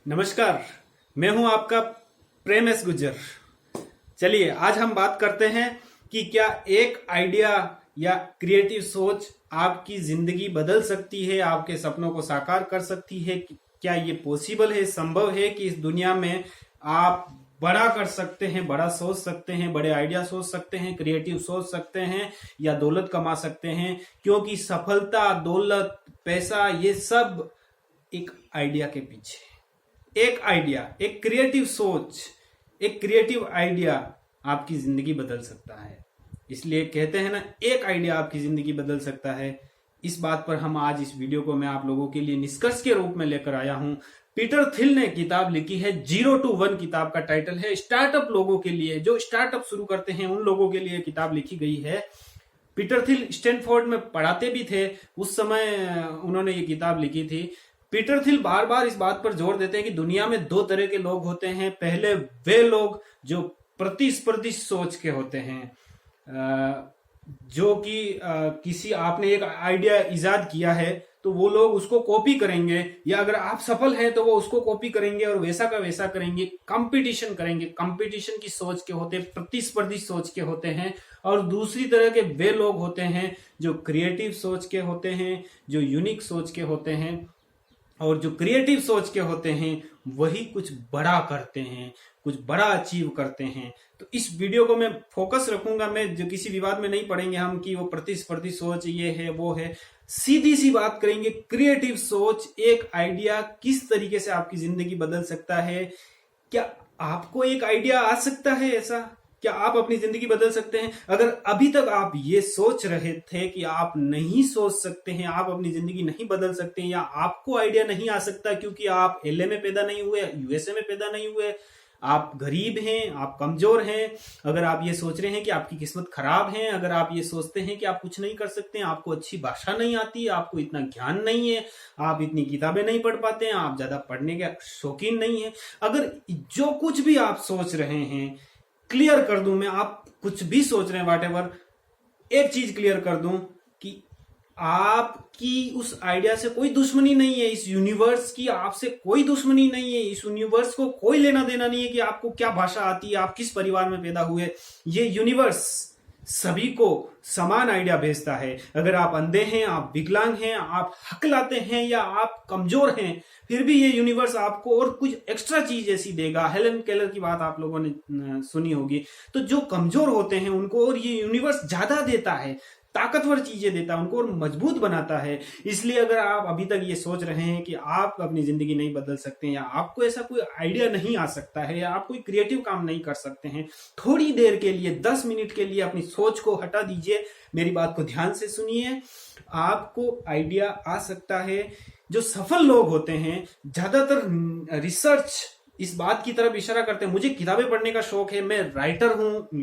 नमस्कार। मैं हूं आपका प्रेम एस गुज्जर। चलिए आज हम बात करते हैं कि क्या एक आइडिया या क्रिएटिव सोच आपकी जिंदगी बदल सकती है, आपके सपनों को साकार कर सकती है। क्या ये पॉसिबल है, संभव है कि इस दुनिया में आप बड़ा कर सकते हैं, बड़ा सोच सकते हैं, बड़े आइडिया सोच सकते हैं, क्रिएटिव सोच सकते हैं या दौलत कमा सकते हैं। क्योंकि सफलता, दौलत, पैसा ये सब एक आइडिया के पीछे। एक आइडिया, एक क्रिएटिव सोच, एक क्रिएटिव आइडिया आपकी जिंदगी बदल सकता है। इसलिए कहते हैं ना, एक आइडिया आपकी जिंदगी बदल सकता है। इस बात पर हम आज इस वीडियो को मैं आप लोगों के लिए निष्कर्ष के रूप में लेकर आया हूं। पीटर थिल ने किताब लिखी है, 0 to 1 किताब का टाइटल है। स्टार्टअप लोगों के लिए, जो स्टार्टअप शुरू करते हैं उन लोगों के लिए किताब लिखी गई है। पीटर थिल स्टैनफोर्ड में पढ़ाते भी थे, उस समय उन्होंने ये किताब लिखी थी। पीटर थिल बार बार इस बात पर जोर देते हैं कि दुनिया में दो तरह के लोग होते हैं। पहले वे लोग जो प्रतिस्पर्धी सोच के होते हैं, जो कि किसी आपने एक आइडिया इजाद किया है तो वो लोग उसको कॉपी करेंगे, या अगर आप सफल हैं तो वो उसको कॉपी करेंगे और वैसा का वैसा करेंगे, कंपटीशन करेंगे। कंपटीशन की सोच के होते हैं, प्रतिस्पर्धी सोच के होते हैं। और दूसरी तरह के वे लोग होते हैं जो क्रिएटिव सोच के होते हैं, जो यूनिक सोच के होते हैं। और जो क्रिएटिव सोच के होते हैं वही कुछ बड़ा करते हैं, कुछ बड़ा अचीव करते हैं। तो इस वीडियो को मैं फोकस रखूंगा, मैं जो किसी विवाद में नहीं पड़ेंगे हम कि वो प्रतिस्पर्धी सोच ये है वो है। सीधी सी बात करेंगे, क्रिएटिव सोच, एक आइडिया किस तरीके से आपकी जिंदगी बदल सकता है। क्या आपको एक आइडिया आ सकता है ऐसा? क्या आप अपनी जिंदगी बदल सकते हैं? अगर अभी तक आप ये सोच रहे थे कि आप नहीं सोच सकते हैं, आप अपनी जिंदगी नहीं बदल सकते हैं, या आपको आइडिया नहीं आ सकता क्योंकि आप एलए में पैदा नहीं हुए, यूएसए में पैदा नहीं हुए, आप गरीब हैं, आप कमजोर हैं, अगर आप ये सोच रहे हैं कि आपकी किस्मत खराब है, अगर आप ये सोचते हैं कि आप कुछ नहीं कर सकते हैं, आपको अच्छी भाषा नहीं आती, आपको इतना ज्ञान नहीं है, आप इतनी किताबें नहीं पढ़ पाते हैं, आप ज्यादा पढ़ने के शौकीन नहीं है, अगर जो कुछ भी आप सोच रहे हैं, क्लियर कर दूं मैं, आप कुछ भी सोच रहे हैं वाट एवर, एक चीज क्लियर कर दूं कि आपकी उस आइडिया से कोई दुश्मनी नहीं है। इस यूनिवर्स की आपसे कोई दुश्मनी नहीं है। इस यूनिवर्स को कोई लेना देना नहीं है कि आपको क्या भाषा आती है, आप किस परिवार में पैदा हुए। ये यूनिवर्स सभी को समान आइडिया भेजता है। अगर आप अंधे हैं, आप विकलांग हैं, आप हकलाते हैं या आप कमजोर हैं, फिर भी ये यूनिवर्स आपको और कुछ एक्स्ट्रा चीज ऐसी देगा। हेलन केलर की बात आप लोगों ने सुनी होगी। तो जो कमजोर होते हैं उनको और ये यूनिवर्स ज्यादा देता है, ताकतवर चीजें देता है उनको और मजबूत बनाता है। इसलिए अगर आप अभी तक ये सोच रहे हैं कि आप अपनी जिंदगी नहीं बदल सकते, या आपको ऐसा कोई आइडिया नहीं आ सकता है, या आप कोई क्रिएटिव काम नहीं कर सकते हैं, थोड़ी देर के लिए, 10 मिनट के लिए अपनी सोच को हटा दीजिए। मेरी बात को ध्यान से सुनिए। आपको आइडिया आ सकता है। जो सफल लोग होते हैं, ज्यादातर रिसर्च इस बात की तरफ इशारा करते हैं। मुझे किताबें पढ़ने का शौक है, मैं राइटर हूं,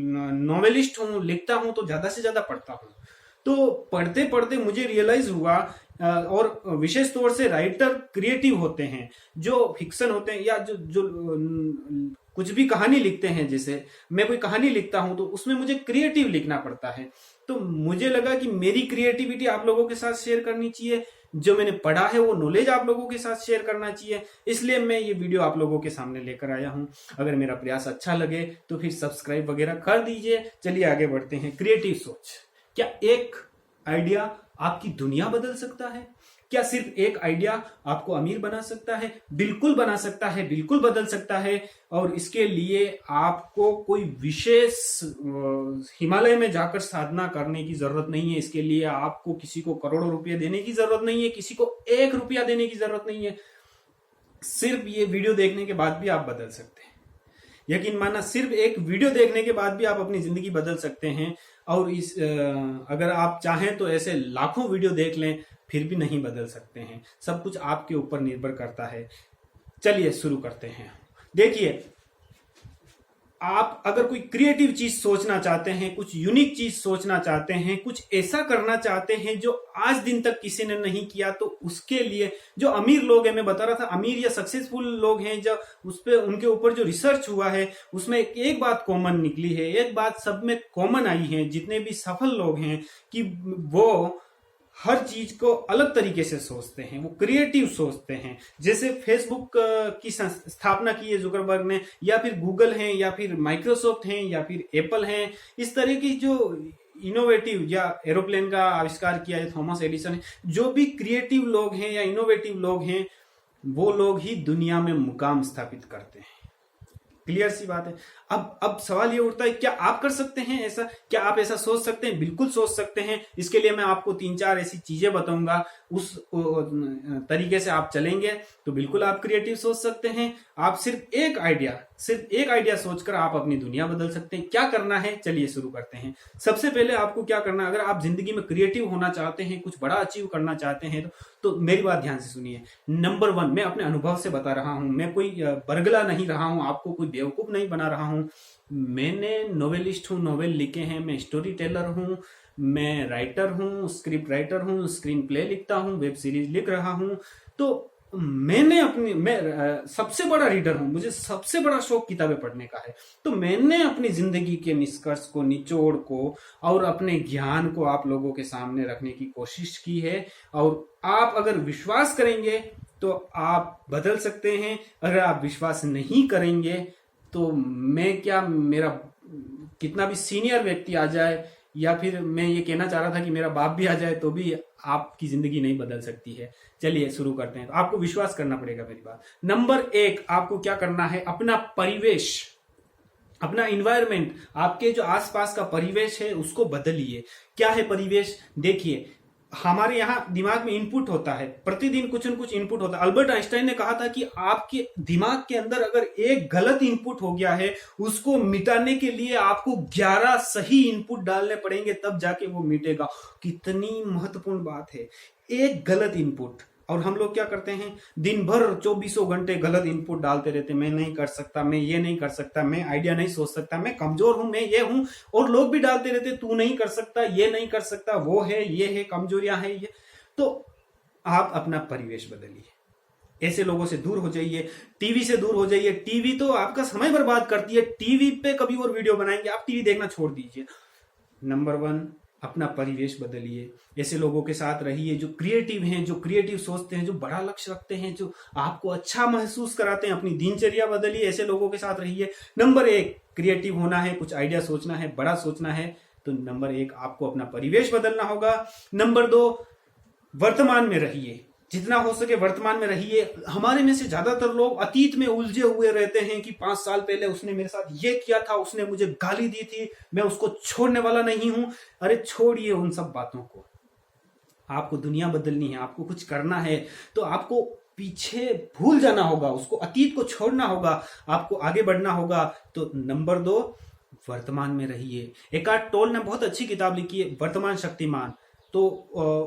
नॉवेलिस्ट हूं, लिखता हूं, तो ज्यादा से ज्यादा पढ़ता हूं। तो पढ़ते पढ़ते मुझे रियलाइज हुआ, और विशेष तौर से राइटर क्रिएटिव होते हैं, जो फिक्शन होते हैं या जो कुछ भी कहानी लिखते हैं, जैसे मैं कोई कहानी लिखता हूं तो उसमें मुझे क्रिएटिव लिखना पड़ता है। तो मुझे लगा कि मेरी क्रिएटिविटी आप लोगों के साथ शेयर करनी चाहिए, जो मैंने पढ़ा है वो नॉलेज आप लोगों के साथ शेयर करना चाहिए। इसलिए मैं ये वीडियो आप लोगों के सामने लेकर आया हूं। अगर मेरा प्रयास अच्छा लगे तो फिर सब्सक्राइब वगैरह कर दीजिए। चलिए आगे बढ़ते हैं। क्रिएटिव सोच, क्या एक आइडिया आपकी दुनिया बदल सकता है? क्या सिर्फ एक आइडिया आपको अमीर बना सकता है? बिल्कुल बना सकता है, बिल्कुल बदल सकता है। और इसके लिए आपको कोई विशेष हिमालय में जाकर साधना करने की जरूरत नहीं है। इसके लिए आपको किसी को करोड़ों रुपए देने की जरूरत नहीं है, किसी को 1 रुपया देने की जरूरत नहीं है। सिर्फ ये वीडियो देखने के बाद भी आप बदल सकते हैं। यकीन मानना, सिर्फ एक वीडियो देखने के बाद भी आप अपनी जिंदगी बदल सकते हैं। और अगर आप चाहें तो ऐसे लाखों वीडियो देख लें, फिर भी नहीं बदल सकते हैं। सब कुछ आपके ऊपर निर्भर करता है। चलिए शुरू करते हैं। देखिए, आप अगर कोई क्रिएटिव चीज सोचना चाहते हैं, कुछ यूनिक चीज सोचना चाहते हैं, कुछ ऐसा करना चाहते हैं जो आज दिन तक किसी ने नहीं किया, तो उसके लिए जो अमीर लोग हैं, मैं बता रहा था, अमीर या सक्सेसफुल लोग हैं, जब उस पे उनके ऊपर जो रिसर्च हुआ है उसमें एक बात कॉमन निकली है, एक बात सब में कॉमन आई है, जितने भी सफल लोग हैं, कि वो हर चीज को अलग तरीके से सोचते हैं, वो क्रिएटिव सोचते हैं। जैसे फेसबुक की स्थापना की है जुकरबर्ग ने, या फिर गूगल है, या फिर माइक्रोसॉफ्ट है, या फिर एप्पल है। इस तरह की जो इनोवेटिव, या एरोप्लेन का आविष्कार किया है थॉमस एडिसन है, जो भी क्रिएटिव लोग हैं या इनोवेटिव लोग हैं, वो लोग ही दुनिया में मुकाम स्थापित करते हैं। क्लियर सी बात है। अब सवाल ये उठता है, क्या आप कर सकते हैं ऐसा? क्या आप ऐसा सोच सकते हैं? बिल्कुल सोच सकते हैं। इसके लिए मैं आपको 3-4 ऐसी चीजें बताऊंगा, उस तरीके से आप चलेंगे तो बिल्कुल आप क्रिएटिव सोच सकते हैं। आप सिर्फ एक आइडिया सोचकर आप अपनी दुनिया बदल सकते हैं। क्या करना है, चलिए शुरू करते हैं। सबसे पहले आपको क्या करना है, अगर आप जिंदगी में क्रिएटिव होना चाहते हैं, कुछ बड़ा अचीव करना चाहते हैं, तो मेरी बात ध्यान से सुनिए। नंबर 1, मैं अपने अनुभव से बता रहा हूं, मैं कोई बरगला नहीं रहा हूं, आपको कोई बेवकूफ नहीं बना रहा हूं। मैंने नोवेलिस्ट हूं, नोवेल लिखे हैं, मैं स्टोरी टेलर हूं, मैं राइटर हूं, स्क्रिप्ट राइटर हूं, स्क्रीन प्ले लिखता हूं, वेब सीरीज लिख रहा हूं। तो मैं सबसे बड़ा रीडर हूं, मुझे सबसे बड़ा शौक किताबें पढ़ने का है। तो मैंने अपनी जिंदगी के निष्कर्ष को, निचोड़ को और अपने ज्ञान को आप लोगों के सामने रखने की कोशिश की है। और आप अगर विश्वास करेंगे तो आप बदल सकते हैं। अगर आप विश्वास नहीं करेंगे तो मैं क्या, मेरा कितना भी सीनियर व्यक्ति आ जाए, या फिर मैं ये कहना चाह रहा था कि मेरा बाप भी आ जाए, तो भी आपकी जिंदगी नहीं बदल सकती है। चलिए शुरू करते हैं। तो आपको विश्वास करना पड़ेगा मेरी बात। नंबर 1, आपको क्या करना है, अपना परिवेश, अपना इन्वायरमेंट, आपके जो आसपास का परिवेश है उसको बदलिए। क्या है परिवेश? देखिए, हमारे यहाँ दिमाग में इनपुट होता है, प्रतिदिन कुछ न कुछ इनपुट होता है। अल्बर्ट आइंस्टाइन ने कहा था कि आपके दिमाग के अंदर अगर एक गलत इनपुट हो गया है, उसको मिटाने के लिए आपको 11 सही इनपुट डालने पड़ेंगे, तब जाके वो मिटेगा। कितनी महत्वपूर्ण बात है, एक गलत इनपुट। और हम लोग क्या करते हैं, दिन भर 24 घंटे गलत इनपुट डालते रहते। मैं नहीं कर सकता, मैं ये नहीं कर सकता, मैं आइडिया नहीं सोच सकता, मैं कमजोर हूं, मैं ये हूं। और लोग भी डालते रहते, तू नहीं कर सकता, ये नहीं कर सकता, वो है, ये है, कमजोरियां है ये। तो आप अपना परिवेश बदलिए, ऐसे लोगों से दूर हो जाइए, टीवी से दूर हो जाइए। टीवी तो आपका समय बर्बाद करती है, टीवी पे कभी और वीडियो बनाएंगे, आप टीवी देखना छोड़ दीजिए। नंबर 1, अपना परिवेश बदलिए, ऐसे लोगों के साथ रहिए जो क्रिएटिव हैं, जो क्रिएटिव सोचते हैं, जो बड़ा लक्ष्य रखते हैं, जो आपको अच्छा महसूस कराते हैं। अपनी दिनचर्या बदलिए, ऐसे लोगों के साथ रहिए। नंबर 1, क्रिएटिव होना है, कुछ आइडिया सोचना है, बड़ा सोचना है, तो नंबर 1 आपको अपना परिवेश बदलना होगा। नंबर 2, वर्तमान में रहिए, जितना हो सके वर्तमान में रहिए। हमारे में से ज्यादातर लोग अतीत में उलझे हुए रहते हैं कि 5 साल पहले उसने मेरे साथ ये किया था, उसने मुझे गाली दी थी, मैं उसको छोड़ने वाला नहीं हूं। अरे छोड़िए उन सब बातों को, आपको दुनिया बदलनी है, आपको कुछ करना है, तो आपको पीछे भूल जाना होगा, उसको अतीत को छोड़ना होगा, आपको आगे बढ़ना होगा। तो नंबर 2, वर्तमान में रहिए। एकार्ट टोल ने बहुत अच्छी किताब लिखी है, वर्तमान शक्तिमान। तो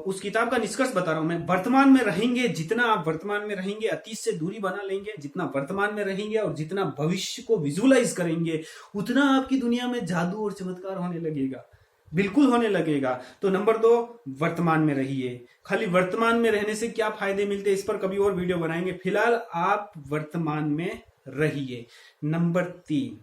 उस किताब का निष्कर्ष बता रहा हूं मैं। वर्तमान में रहेंगे, जितना आप वर्तमान में रहेंगे, अतीत से दूरी बना लेंगे। जितना वर्तमान में रहेंगे और जितना भविष्य को विजुलाइज करेंगे, उतना आपकी दुनिया में जादू और चमत्कार होने लगेगा, बिल्कुल होने लगेगा। तो नंबर 2, वर्तमान में रहिए। खाली वर्तमान में रहने से क्या फायदे मिलते हैं, इस पर कभी और वीडियो बनाएंगे। फिलहाल आप वर्तमान में रहिए। नंबर 3,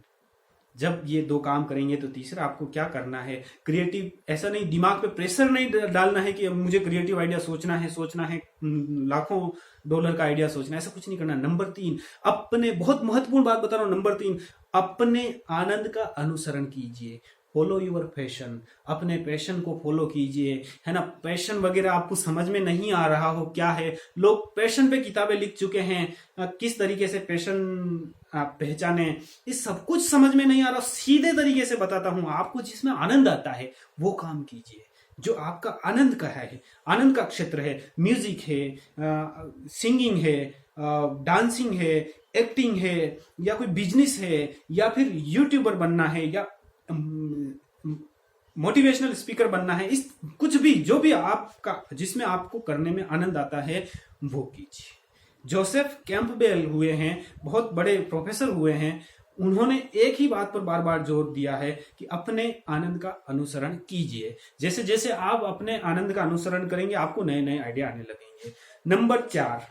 जब ये 2 काम करेंगे तो तीसरा आपको क्या करना है, क्रिएटिव, ऐसा नहीं, दिमाग पे प्रेशर नहीं डालना है कि मुझे क्रिएटिव आइडिया सोचना है, लाखों डॉलर का आइडिया सोचना है, ऐसा कुछ नहीं करना। नंबर 3, अपने, बहुत महत्वपूर्ण बात बता रहा हूं, नंबर 3, अपने आनंद का अनुसरण कीजिए। फॉलो योर पैशन, अपने पैशन को फॉलो कीजिए, है ना। पैशन वगैरह आपको समझ में नहीं आ रहा हो क्या है, लोग पैशन पे किताबें लिख चुके हैं, किस तरीके से पैशन आप पहचाने, ये सब कुछ समझ में नहीं आ रहा। सीधे तरीके से बताता हूं आपको, जिसमें आनंद आता है वो काम कीजिए, जो आपका आनंद का है, आनंद का क्षेत्र है। म्यूजिक है, सिंगिंग है, डांसिंग है, एक्टिंग है, या कोई बिजनेस है, या फिर यूट्यूबर बनना है, या मोटिवेशनल स्पीकर बनना है, इस कुछ भी, जो भी आपका, जिसमें आपको करने में आनंद आता है वो कीजिए। जोसेफ कैंपबेल हुए हैं, बहुत बड़े प्रोफेसर हुए हैं, उन्होंने एक ही बात पर बार बार जोर दिया है कि अपने आनंद का अनुसरण कीजिए। जैसे जैसे आप अपने आनंद का अनुसरण करेंगे, आपको नए नए आइडिया आने लगेंगे। नंबर 4,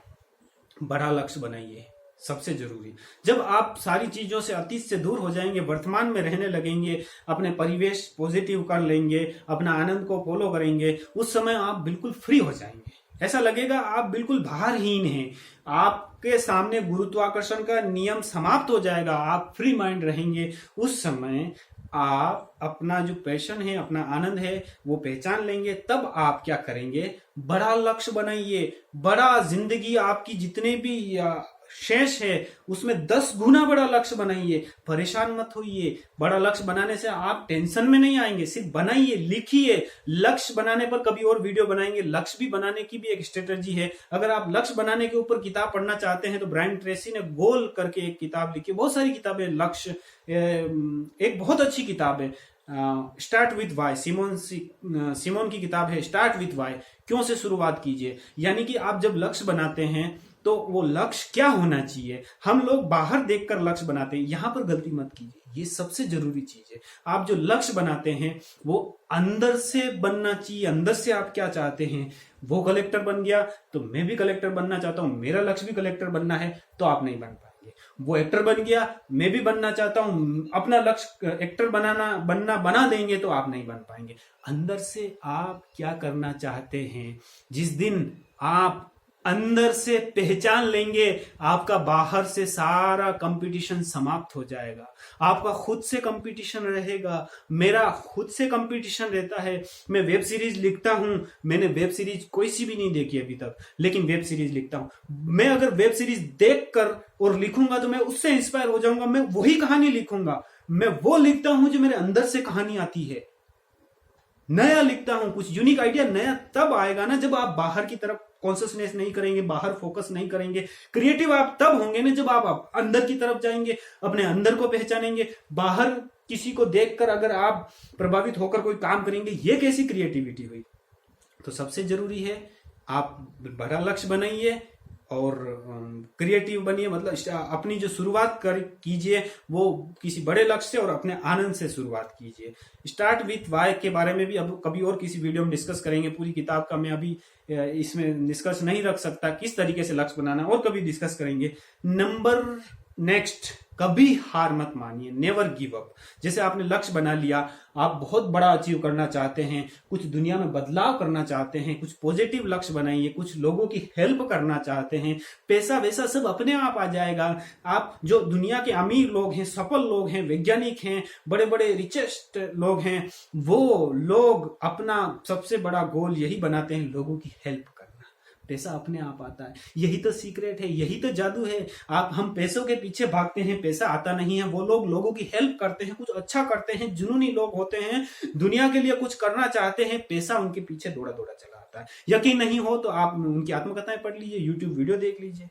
बड़ा लक्ष्य बनाइए। सबसे जरूरी। जब आप सारी चीजों से, अतीत से दूर हो जाएंगे, वर्तमान में रहने लगेंगे, अपने परिवेश पॉजिटिव कर लेंगे, अपना आनंद को फॉलो करेंगे, उस समय आप बिल्कुल फ्री हो जाएंगे। ऐसा लगेगा आप बिल्कुल भारहीन हैं, आपके सामने गुरुत्वाकर्षण का नियम समाप्त हो जाएगा, आप फ्री माइंड रहेंगे। उस समय आप अपना जो पैशन है, अपना आनंद है, वो पहचान लेंगे। तब आप क्या करेंगे, बड़ा लक्ष्य बनाइए, बड़ा जिंदगी आपकी जितने भी शेष है उसमें 10 गुना बड़ा लक्ष्य बनाइए। परेशान मत होइए। बड़ा लक्ष्य बनाने से आप टेंशन में नहीं आएंगे, सिर्फ बनाइए, लिखिए। लक्ष्य बनाने पर कभी और वीडियो बनाएंगे। लक्ष्य भी बनाने की भी एक स्ट्रेटजी है। अगर आप लक्ष्य बनाने के ऊपर किताब पढ़ना चाहते हैं तो ब्रायन ट्रेसी ने गोल करके एक किताब लिखी। बहुत सारी किताबें, लक्ष्य एक बहुत अच्छी किताब है, स्टार्ट विथ वाई। सिमोन की किताब है स्टार्ट विथ वाई, क्यों से शुरुआत कीजिए। यानी कि आप जब लक्ष्य बनाते हैं तो वो लक्ष्य क्या होना चाहिए। हम लोग बाहर देखकर लक्ष्य बनाते हैं, यहां पर गलती मत कीजिए, ये सबसे जरूरी चीज है। आप जो लक्ष्य बनाते हैं वो अंदर से बनना चाहिए। अंदर से आप क्या चाहते हैं। वो कलेक्टर बन गया तो मैं भी कलेक्टर बनना चाहता हूं, मेरा लक्ष्य भी कलेक्टर बनना है, तो आप नहीं बन पाएंगे। वो एक्टर बन गया, मैं भी बनना चाहता हूं, अपना लक्ष्य एक्टर बना देंगे तो आप नहीं बन पाएंगे। अंदर से आप क्या करना चाहते हैं, जिस दिन आप अंदर से पहचान लेंगे, आपका बाहर से सारा कंपटीशन समाप्त हो जाएगा। आपका खुद से कंपटीशन रहेगा। मेरा खुद से कंपटीशन रहता है। मैं वेब सीरीज लिखता हूं, मैंने वेब सीरीज कोई सी भी नहीं देखी अभी तक, लेकिन वेब सीरीज लिखता हूं। मैं अगर वेब सीरीज देखकर और लिखूंगा तो मैं उससे इंस्पायर हो जाऊंगा, मैं वही कहानी लिखूंगा। मैं वो लिखता हूं जो मेरे अंदर से कहानी आती है, नया लिखता हूं। कुछ यूनिक आइडिया नया तब आएगा ना जब आप बाहर की तरफ कॉन्शियसनेस नहीं करेंगे, बाहर फोकस नहीं करेंगे। क्रिएटिव आप तब होंगे ना जब आप अंदर की तरफ जाएंगे, अपने अंदर को पहचानेंगे। बाहर किसी को देखकर अगर आप प्रभावित होकर कोई काम करेंगे, ये कैसी क्रिएटिविटी हुई। तो सबसे जरूरी है आप बड़ा लक्ष्य बनाइए और क्रिएटिव बनिए। मतलब अपनी जो शुरुआत कीजिए वो किसी बड़े लक्ष्य से और अपने आनंद से शुरुआत कीजिए। स्टार्ट विथ वाई के बारे में भी अब कभी और किसी वीडियो में डिस्कस करेंगे। पूरी किताब का मैं अभी इसमें निष्कर्ष नहीं रख सकता, किस तरीके से लक्ष्य बनाना, और कभी डिस्कस करेंगे। नंबर नेक्स्ट, कभी हार मत मानिए, नेवर गिव अप। जैसे आपने लक्ष्य बना लिया, आप बहुत बड़ा अचीव करना चाहते हैं, कुछ दुनिया में बदलाव करना चाहते हैं, कुछ पॉजिटिव लक्ष्य बनाइए, कुछ लोगों की हेल्प करना चाहते हैं, पैसा वैसा सब अपने आप आ जाएगा। आप जो दुनिया के अमीर लोग हैं, सफल लोग हैं, वैज्ञानिक हैं, बड़े बड़े रिचेस्ट लोग हैं, वो लोग अपना सबसे बड़ा गोल यही बनाते हैं, लोगों की हेल्प करना। पैसा अपने आप आता है, यही तो सीक्रेट है, यही तो जादू है। हम पैसों के पीछे भागते हैं, पैसा आता नहीं है। वो लोग लोगों की हेल्प करते हैं, कुछ अच्छा करते हैं, जुनूनी लोग होते हैं, दुनिया के लिए कुछ करना चाहते हैं, पैसा उनके पीछे दौड़ा दौड़ा चला आता है। यकीन नहीं हो तो आप उनकी आत्मकथाएं पढ़ लीजिए, यूट्यूब वीडियो देख लीजिए।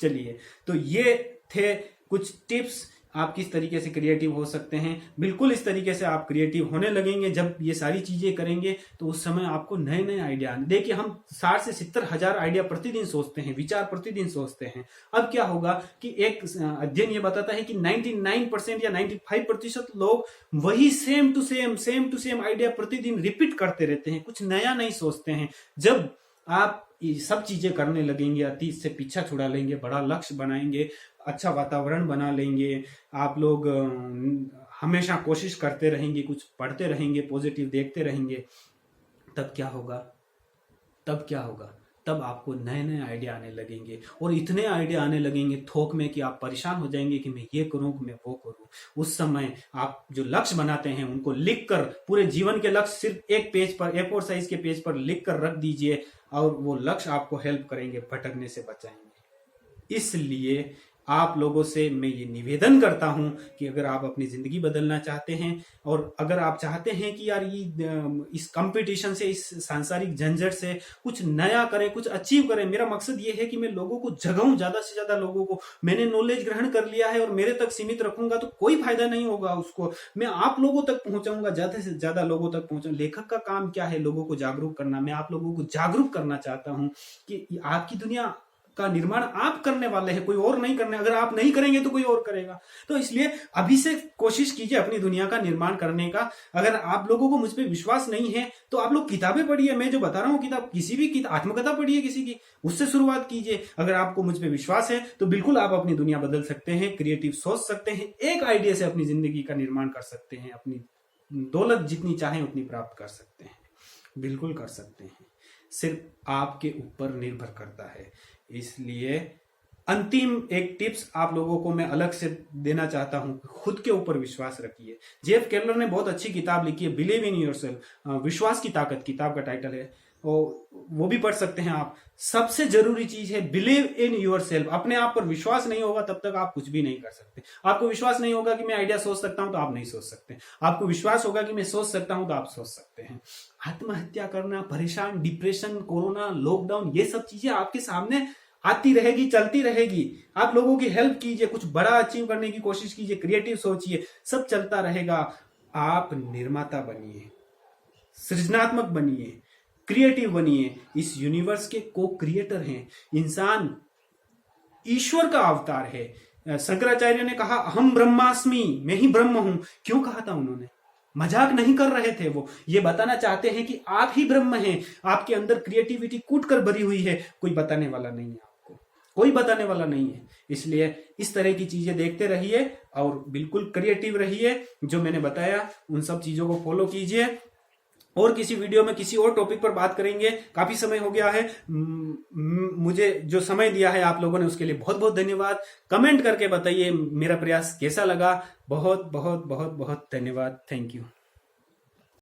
चलिए, तो ये थे कुछ टिप्स, आप किस तरीके से क्रिएटिव हो सकते हैं। बिल्कुल इस तरीके से आप क्रिएटिव होने लगेंगे जब ये सारी चीजें करेंगे, तो उस समय आपको नए नए आइडिया आने। देखिए, हम 60 से 70 हजार आइडिया प्रतिदिन सोचते हैं, विचार प्रतिदिन सोचते हैं। अब क्या होगा कि एक अध्ययन ये बताता है कि 99% या 95% लोग वही सेम टू सेम आइडिया प्रतिदिन रिपीट करते रहते हैं, कुछ नया नहीं सोचते हैं। जब आप ये सब चीजें करने लगेंगे, अतीत से पीछा छुड़ा लेंगे, बड़ा लक्ष्य बनाएंगे, अच्छा वातावरण बना लेंगे, आप लोग हमेशा कोशिश करते रहेंगे, कुछ पढ़ते रहेंगे, पॉजिटिव देखते रहेंगे, तब क्या होगा, तब आपको नए नए आइडिया आने लगेंगे। और इतने आइडिया आने लगेंगे थोक में कि आप परेशान हो जाएंगे कि मैं ये करूं, मैं वो करूं। उस समय आप जो लक्ष्य बनाते हैं उनको लिखकर, पूरे जीवन के लक्ष्य सिर्फ एक पेज पर, A4 साइज के पेज पर लिख कर रख दीजिए, और वो लक्ष्य आपको हेल्प करेंगे, भटकने से बचाएंगे। इसलिए आप लोगों से मैं ये निवेदन करता हूं कि अगर आप अपनी जिंदगी बदलना चाहते हैं, और अगर आप चाहते हैं कि यार ये इस कंपटीशन से, इस सांसारिक झंझट से कुछ नया करें, कुछ अचीव करें। मेरा मकसद ये है कि मैं लोगों को जगाऊं, ज्यादा से ज्यादा लोगों को। मैंने नॉलेज ग्रहण कर लिया है और मेरे तक सीमित रखूंगा तो कोई फायदा नहीं होगा उसको। मैं आप लोगों तक पहुंचाऊंगा, ज्यादा से ज्यादा लोगों तक पहुंचाऊंगा। लेखक का काम क्या है? लोगों को जागरूक करना। मैं आप लोगों को जागरूक करना चाहता हूं कि आपकी दुनिया का निर्माण आप करने वाले हैं, कोई और नहीं करने। अगर आप नहीं करेंगे तो कोई और करेगा। तो इसलिए अभी से कोशिश कीजिए अपनी दुनिया का निर्माण करने का। अगर आप लोगों को मुझ पर विश्वास नहीं है तो आप लोग किताबें पढ़िए, मैं जो बता रहा हूँ किताब, किसी भी आत्मकथा पढ़िए किसी की, उससे शुरुआत कीजिए। अगर आपको मुझ पर विश्वास है तो बिल्कुल आप अपनी दुनिया बदल सकते हैं, क्रिएटिव सोच सकते हैं, एक आइडिया से अपनी जिंदगी का निर्माण कर सकते हैं, अपनी दौलत जितनी चाहें उतनी प्राप्त कर सकते हैं, बिल्कुल कर सकते हैं। सिर्फ आपके ऊपर निर्भर करता है। इसलिए अंतिम एक टिप्स आप लोगों को मैं अलग से देना चाहता हूं, खुद के ऊपर विश्वास रखिए। जेफ केलर ने बहुत अच्छी किताब लिखी है, बिलीव इन योरसेल्फ, विश्वास की ताकत किताब का टाइटल है, वो भी पढ़ सकते हैं आप। सबसे जरूरी चीज है बिलीव इन योरसेल्फ। अपने आप पर विश्वास नहीं होगा तब तक आप कुछ भी नहीं कर सकते। आपको विश्वास नहीं होगा कि मैं आइडिया सोच सकता हूं तो आप नहीं सोच सकते। आपको विश्वास होगा कि मैं सोच सकता हूं तो आप सोच सकते हैं। आत्महत्या करना, परेशान, डिप्रेशन, कोरोना, लॉकडाउन, ये सब चीजें आपके सामने आती रहेगी, चलती रहेगी। आप लोगों की हेल्प कीजिए, कुछ बड़ा अचीव करने की कोशिश कीजिए, क्रिएटिव सोचिए, सब चलता रहेगा। आप निर्माता बनिए, सृजनात्मक बनिए, क्रिएटिव बनिए। इस यूनिवर्स के को क्रिएटर हैं। इंसान ईश्वर का अवतार है। शंकराचार्य ने कहा अहम ब्रह्मास्मि, मैं ही ब्रह्म हूं। क्यों कहा था उन्होंने? मजाक नहीं कर रहे थे, वो ये बताना चाहते हैं कि आप ही ब्रह्म हैं। आपके अंदर क्रिएटिविटी कूट कर भरी हुई है, कोई बताने वाला नहीं है आपको, कोई बताने वाला नहीं है। इसलिए इस तरह की चीजें देखते रहिए और बिल्कुल क्रिएटिव रहिए। जो मैंने बताया उन सब चीजों को फॉलो कीजिए। और किसी वीडियो में किसी और टॉपिक पर बात करेंगे। काफी समय हो गया है, मुझे जो समय दिया है आप लोगों ने उसके लिए बहुत बहुत धन्यवाद। कमेंट करके बताइए मेरा प्रयास कैसा लगा। बहुत बहुत बहुत बहुत धन्यवाद। Thank you.